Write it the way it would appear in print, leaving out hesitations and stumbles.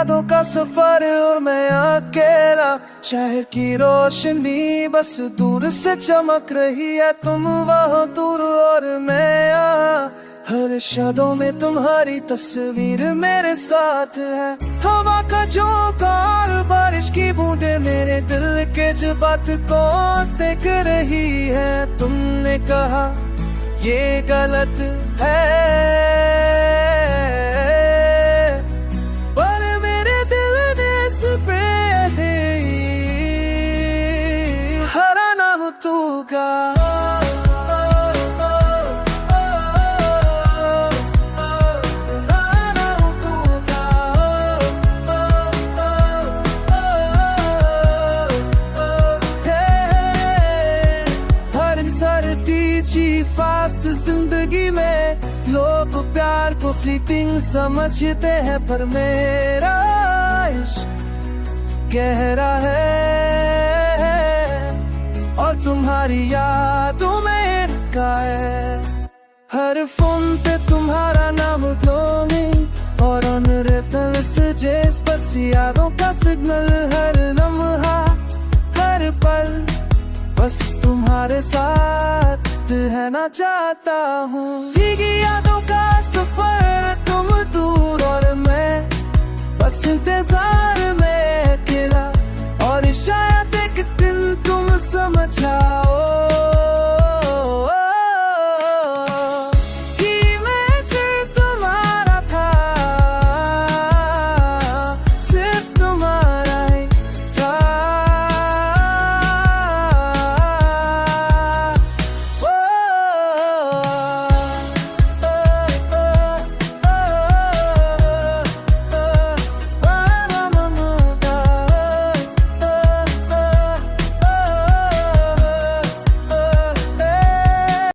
यादों का सफर और मैं अकेला। शहर की रोशनी बस दूर से चमक रही है, तुम वहाँ दूर और मैं यहाँ। हर शब्दों में तुम्हारी तस्वीर मेरे साथ है। हवा का झोंका और बारिश की बूंदें मेरे दिल के जज्बात को देख रही है। तुमने कहा ये गलत है, पर मेरे दिल ने इस पे हरा नाम तू का। फास्ट जिंदगी में लोग प्यार को फ्लीटिंग समझते हैं, पर मेरा इश्क गहरा है और तुम्हारी यादों में का है। हर फोन पे तुम्हारा नाम ग्लोइंग और उन मैसेजेस बस यादों का सिग्नल। हर लम्हा हर पल बस तुम्हारे साथ है ना चाहता हूँ। भीगी यादों का सफर, तुम दूर और मैं बस इंतजार